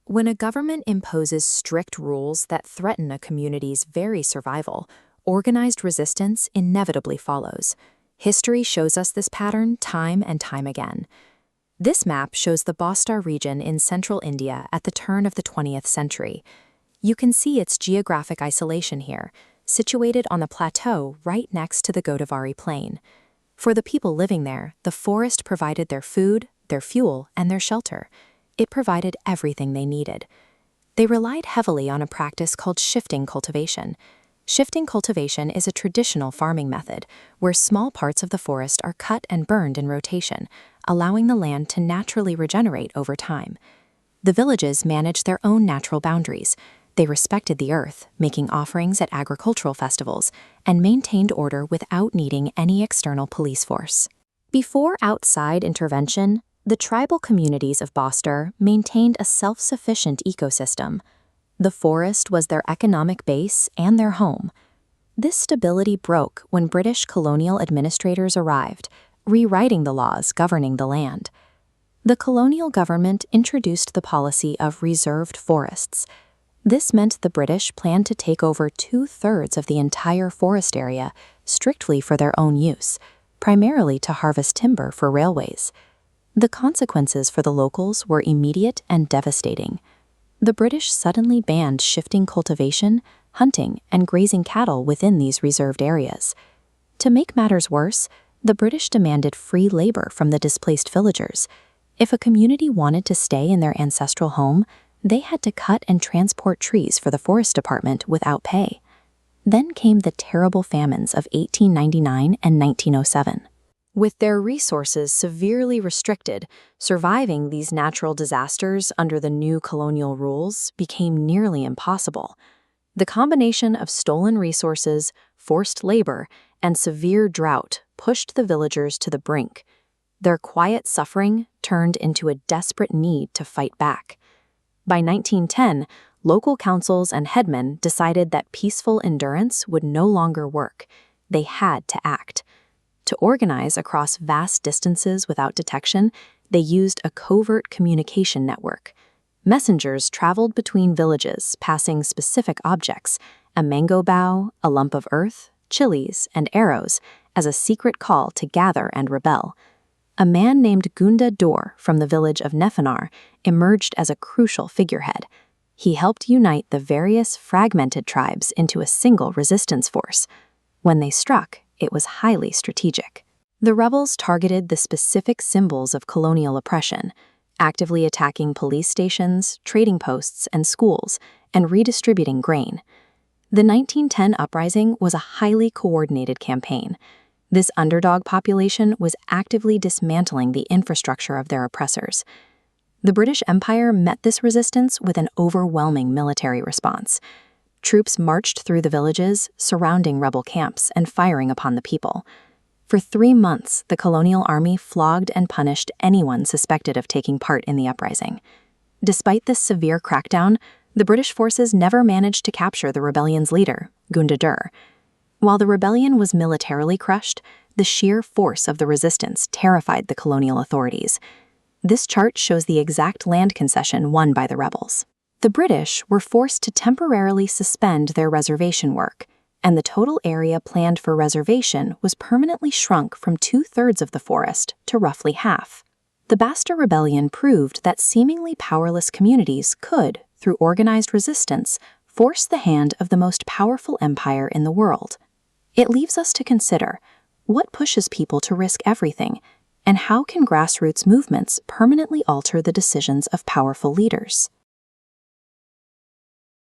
When a government imposes strict rules that threaten a community's very survival, organized resistance inevitably follows. History shows us this pattern time and time again. This map shows the Bastar region in central India at the turn of the 20th century. You can see its geographic isolation here, situated on the plateau right next to the Godavari Plain. For the people living there, the forest provided their food, their fuel, and their shelter. It provided everything they needed. They relied heavily on a practice called shifting cultivation. Shifting cultivation is a traditional farming method where small parts of the forest are cut and burned in rotation, allowing the land to naturally regenerate over time. The villages managed their own natural boundaries. They respected the earth, making offerings at agricultural festivals, and maintained order without needing any external police force. Before outside intervention, the tribal communities of Bastar maintained a self-sufficient ecosystem. The forest was their economic base and their home. This stability broke when British colonial administrators arrived, rewriting the laws governing the land. The colonial government introduced the policy of reserved forests. This meant the British planned to take over 2/3 of the entire forest area strictly for their own use, primarily to harvest timber for railways. The consequences for the locals were immediate and devastating. The British suddenly banned shifting cultivation, hunting, and grazing cattle within these reserved areas. To make matters worse, the British demanded free labor from the displaced villagers. If a community wanted to stay in their ancestral home, they had to cut and transport trees for the forest department without pay. Then came the terrible famines of 1899 and 1907. With their resources severely restricted, surviving these natural disasters under the new colonial rules became nearly impossible. The combination of stolen resources, forced labor, and severe drought pushed the villagers to the brink. Their quiet suffering turned into a desperate need to fight back. By 1910, local councils and headmen decided that peaceful endurance would no longer work. They had to act. To organize across vast distances without detection, they used a covert communication network. Messengers traveled between villages, passing specific objects, a mango bough, a lump of earth, chilies, and arrows, as a secret call to gather and rebel. A man named Gunda Dor from the village of Nefanar emerged as a crucial figurehead. He helped unite the various fragmented tribes into a single resistance force. When they struck, it was highly strategic. The rebels targeted the specific symbols of colonial oppression, actively attacking police stations, trading posts, and schools, and redistributing grain. The 1910 uprising was a highly coordinated campaign. This underdog population was actively dismantling the infrastructure of their oppressors. The British Empire met this resistance with an overwhelming military response. Troops marched through the villages, surrounding rebel camps and firing upon the people. For 3 months, the colonial army flogged and punished anyone suspected of taking part in the uprising. Despite this severe crackdown, the British forces never managed to capture the rebellion's leader, Gunda Dur. While the rebellion was militarily crushed, the sheer force of the resistance terrified the colonial authorities. This chart shows the exact land concession won by the rebels. The British were forced to temporarily suspend their reservation work, and the total area planned for reservation was permanently shrunk from 2/3 of the forest to roughly half. The Bastar Rebellion proved that seemingly powerless communities could, through organized resistance, force the hand of the most powerful empire in the world. It leaves us to consider, what pushes people to risk everything, and how can grassroots movements permanently alter the decisions of powerful leaders?